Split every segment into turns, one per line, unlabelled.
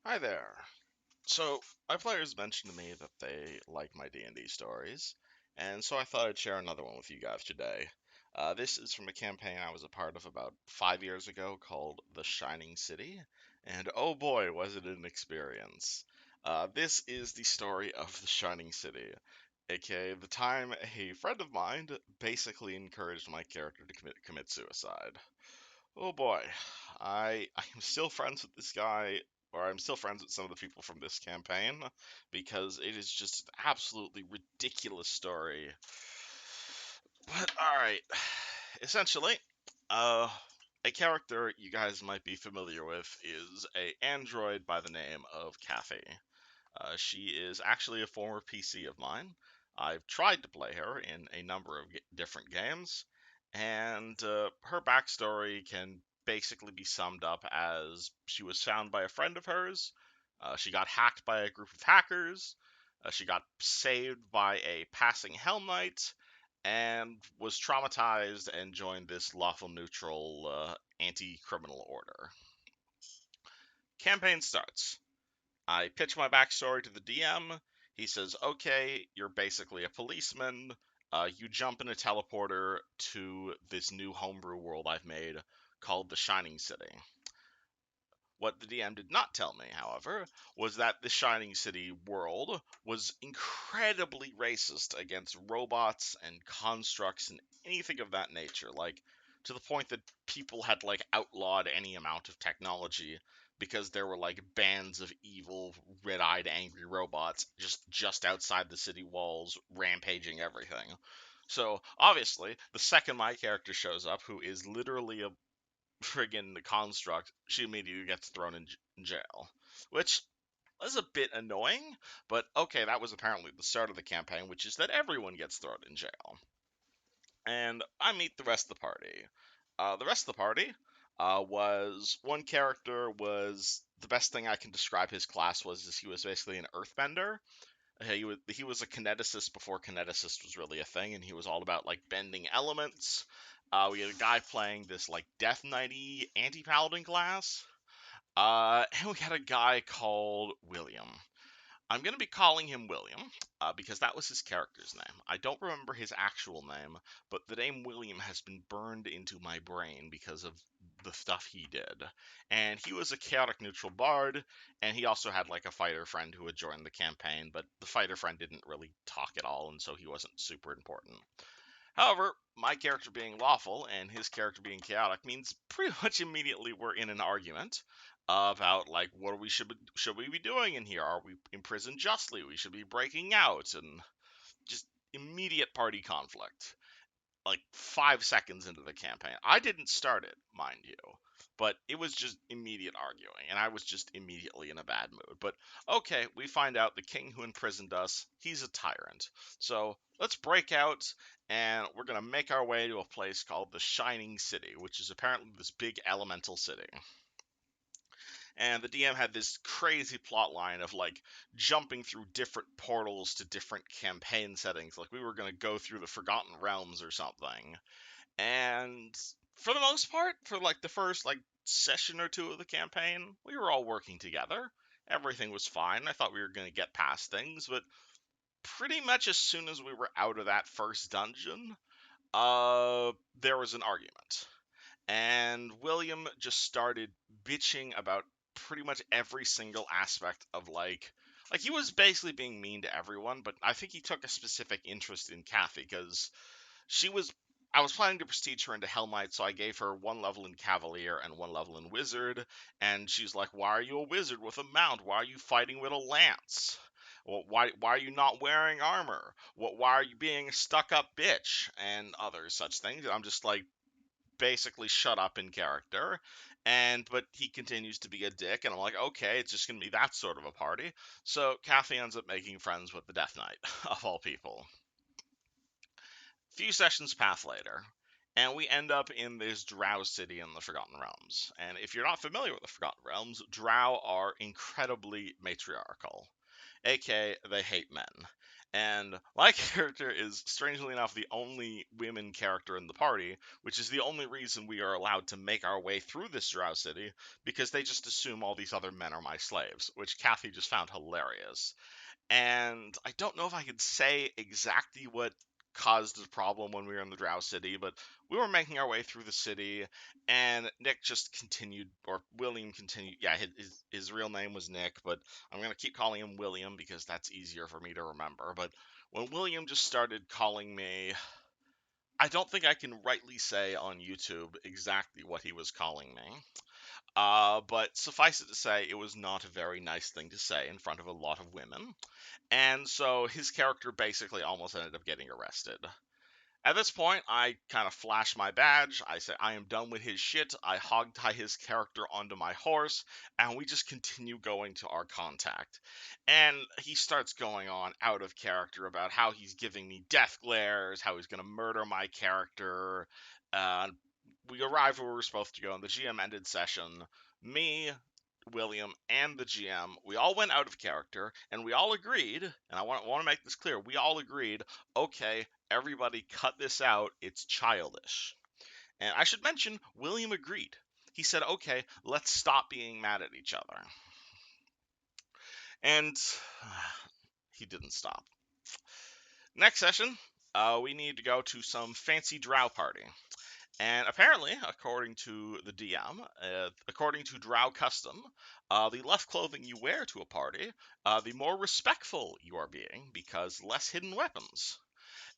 Hi there. So, my players mentioned to me that they like my D&D stories, and so I thought I'd share another one with you guys today. This is from a campaign I was a part of about 5 years ago called The Shining City, and oh boy, was it an experience. This is the story of The Shining City, aka the time a friend of mine basically encouraged my character to commit suicide. Oh boy, I am still friends with this guy, or I'm still friends with some of the people from this campaign because it is just an absolutely ridiculous story. But all right, essentially, uh, a character you guys might be familiar with is a android by the name of Kathi. She is actually a former PC of mine. I've tried to play her in a number of different games, and her backstory can basically be summed up as she was found by a friend of hers, she got hacked by a group of hackers, she got saved by a passing Hell Knight, and was traumatized and joined this lawful neutral anti criminal order. Campaign starts. I pitch my backstory to the DM. He says, okay, you're basically a policeman. You jump in a teleporter to this new homebrew world I've made called the Shining City. What the DM did not tell me, however, was that the Shining City world was incredibly racist against robots and constructs and anything of that nature. Like, to the point that people had, like, outlawed any amount of technology because there were, like, bands of evil, red eyed, angry robots just outside the city walls, rampaging everything. So, obviously, the second my character shows up, who is literally a friggin' construct, she immediately gets thrown in jail. Which is a bit annoying, but okay, that was apparently the start of the campaign, which is that everyone gets thrown in jail. And I meet the rest of the party. The rest of the party was one character was the best thing I can describe his class was is he was basically an earthbender. He was a kineticist before kineticist was really a thing, and he was all about like bending elements. We had a guy playing this like Death Knighty anti-paladin class, and we had a guy called William. I'm going to be calling him William because that was his character's name. I don't remember his actual name, but the name William has been burned into my brain because of the stuff he did. And he was a chaotic neutral bard, and he also had like a fighter friend who had joined the campaign, but the fighter friend didn't really talk at all, and so he wasn't super important. However, my character being lawful and his character being chaotic means pretty much immediately we're in an argument about like what should we be doing in here? Are we imprisoned justly? We should be breaking out and just immediate party conflict. Like 5 seconds into the campaign, I didn't start it, mind you, but it was just immediate arguing, and I was just immediately in a bad mood. But okay, we find out the king who imprisoned us, he's a tyrant. So let's break out, and we're gonna make our way to a place called the Shining City, which is apparently this big elemental city. And the DM had this crazy plot line of like jumping through different portals to different campaign settings, like we were gonna go through the Forgotten Realms or something. And for the most part, for like the first like session or two of the campaign, we were all working together. Everything was fine. I thought we were going to get past things, but pretty much as soon as we were out of that first dungeon, there was an argument. And William just started bitching about pretty much every single aspect of like he was basically being mean to everyone, but I think he took a specific interest in Kathy because she was I was planning to prestige her into Hell Knight, so I gave her one level in Cavalier and one level in Wizard. And she's like, "Why are you a wizard with a mount? Why are you fighting with a lance? Well, why are you not wearing armor? Why are you being a stuck up bitch?" And other such things. I'm just like, basically shut up in character. And but he continues to be a dick, and I'm like, okay, it's just gonna be that sort of a party. So Kathy ends up making friends with the Death Knight of all people. Few sessions pass later, and we end up in this Drow city in the Forgotten Realms. And if you're not familiar with the Forgotten Realms, Drow are incredibly matriarchal, aka they hate men. And my character is, strangely enough, the only women character in the party, which is the only reason we are allowed to make our way through this drow city, because they just assume all these other men are my slaves, which Kathi just found hilarious. And I don't know if I could say exactly what caused the problem when we were in the Drow City, but we were making our way through the city, and Nick just continued, or William continued. Yeah, his real name was Nick, but I'm gonna keep calling him William because that's easier for me to remember. But when William just started calling me, I don't think I can rightly say on YouTube exactly what he was calling me. But suffice it to say, it was not a very nice thing to say in front of a lot of women. And so his character basically almost ended up getting arrested. At this point, I kind of flash my badge. I say I am done with his shit. I hog tie his character onto my horse, and we just continue going to our contact. And he starts going on out of character about how he's giving me death glares, how he's going to murder my character. Uh, we arrived where we were supposed to go, and the GM ended session. Me, William, and the GM, we all went out of character, and we all agreed, and I want to make this clear, we all agreed, okay, everybody cut this out, it's childish. And I should mention, William agreed. He said, okay, let's stop being mad at each other. And he didn't stop. Next session, we need to go to some fancy drow party. And apparently, according to the DM, according to Drow custom, the less clothing you wear to a party, the more respectful you are being, because less hidden weapons.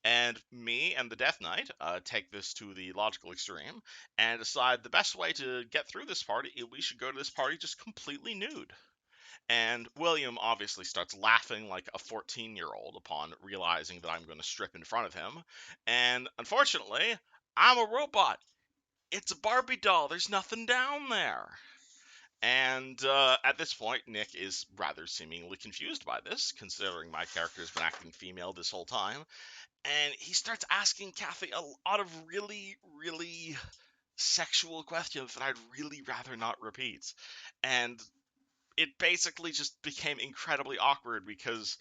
And me and the Death Knight take this to the logical extreme and decide the best way to get through this party is we should go to this party just completely nude. And William obviously starts laughing like a 14-year-old upon realizing that I'm going to strip in front of him. And unfortunately, I'm a robot. It's a Barbie doll. There's nothing down there. And at this point, Nick is rather seemingly confused by this, considering my character has been acting female this whole time. And he starts asking Kathi a lot of really, really sexual questions that I'd really rather not repeat. And it basically just became incredibly awkward because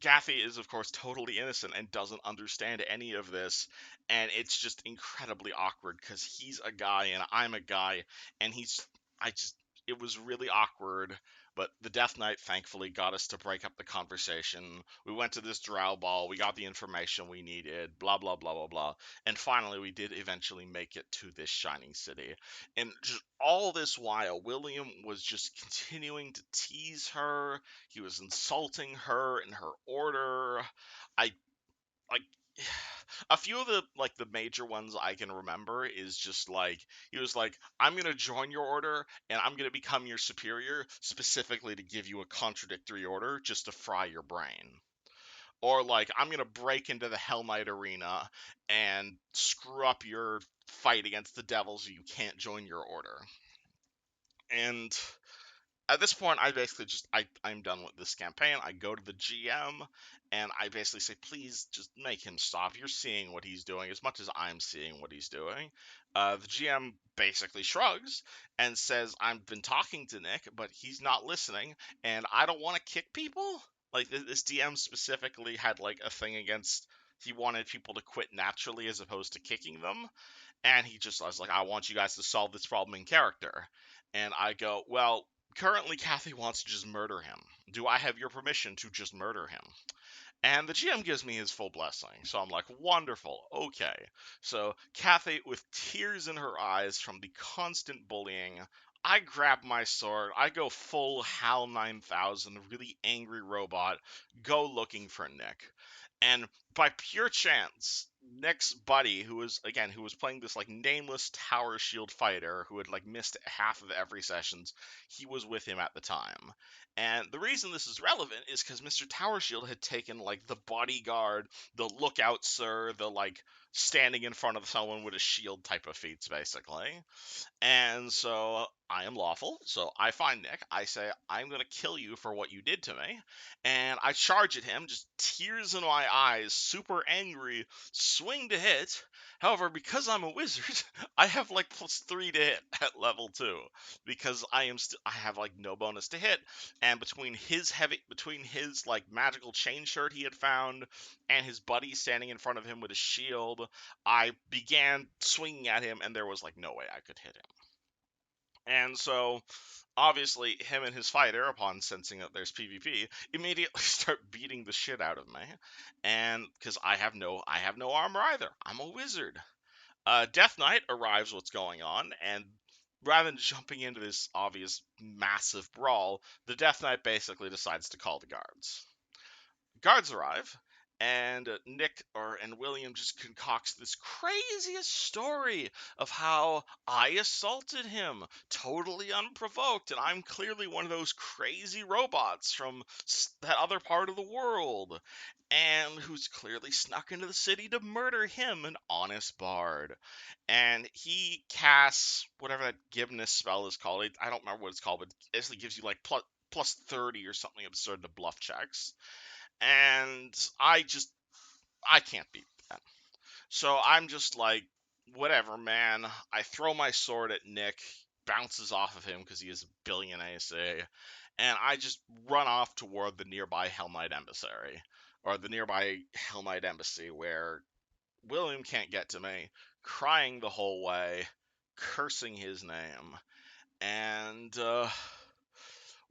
Kathi is, of course, totally innocent and doesn't understand any of this, and it's just incredibly awkward because he's a guy and I'm a guy, and I just, it was really awkward. But the Death Knight thankfully got us to break up the conversation. We went to this drow ball, we got the information we needed, blah, blah, blah, blah, blah. And finally, we did eventually make it to this shining city. And just all this while, William was just continuing to tease her. He was insulting her in her order. I like a few of the major ones I can remember is just like he was like, I'm gonna join your order and I'm gonna become your superior specifically to give you a contradictory order just to fry your brain. Or like I'm gonna break into the Hell Knight arena and screw up your fight against the devil so you can't join your order. And at this point, I basically just I'm done with this campaign. I go to the GM and I basically say, please just make him stop. You're seeing what he's doing as much as I'm seeing what he's doing. The GM basically shrugs and says, I've been talking to Nick, but he's not listening, and I don't want to kick people. Like this DM specifically had like a thing against he wanted people to quit naturally as opposed to kicking them. And he just was like, I want you guys to solve this problem in character. And I go, well, currently Kathi wants to just murder him. Do I have your permission to just murder him? And the GM gives me his full blessing. So I'm like, wonderful, okay. So Kathi, with tears in her eyes from the constant bullying, I grab my sword, I go full HAL 9000, really angry robot, go looking for Nick. And by pure chance, Nick's buddy, who was playing this like nameless tower shield fighter who had like missed half of every sessions, he was with him at the time. And the reason this is relevant is because Mr. Tower Shield had taken like the bodyguard, the lookout sir, the like standing in front of someone with a shield type of feats, basically. And so I am lawful. So I find Nick. I say, I'm going to kill you for what you did to me. And I charge at him, just tears in my eyes, super angry, swing to hit. However, because I'm a wizard, I have like +3 to hit at level 2 because I have like no bonus to hit, and between his like magical chain shirt he had found and his buddy standing in front of him with a shield, I began swinging at him and there was like no way I could hit him. And so obviously him and his fighter, upon sensing that there's PvP, immediately start beating the shit out of me. And because I have no armor either. I'm a wizard. Death Knight arrives what's going on, and rather than jumping into this obvious massive brawl, the Death Knight basically decides to call the guards. Guards arrive, and and William just concocts this craziest story of how I assaulted him totally unprovoked, and I'm clearly one of those crazy robots from that other part of the world, and who's clearly snuck into the city to murder him, an honest bard. And he casts whatever that giveness spell is called. I don't remember what it's called, but it basically gives you like plus 30 or something absurd to bluff checks, and I can't beat that. So I'm just like, whatever, man. I throw my sword at Nick, bounces off of him because he has a billion AC, and I just run off toward the nearby Hell Knight embassy, where William can't get to me, crying the whole way, cursing his name, and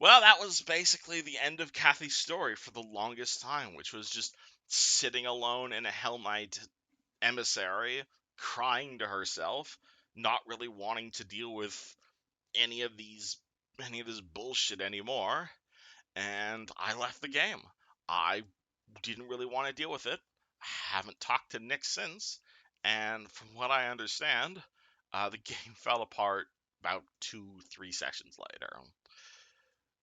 well, that was basically the end of Kathy's story for the longest time, which was just sitting alone in a Hell Knight emissary, crying to herself, not really wanting to deal with any of these any of this bullshit anymore, and I left the game. I didn't really want to deal with it. I haven't talked to Nick since, and from what I understand, the game fell apart about 2, 3 sessions later.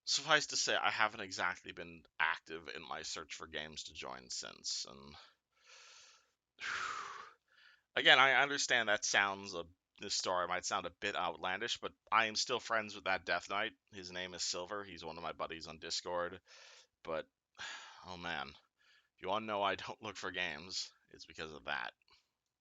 Suffice to say, I haven't exactly been active in my search for games to join since. And again, I understand this story might sound a bit outlandish, but I am still friends with that Death Knight. His name is Silver. He's one of my buddies on Discord. But oh man, if you want to know why I don't look for games, it's because of that.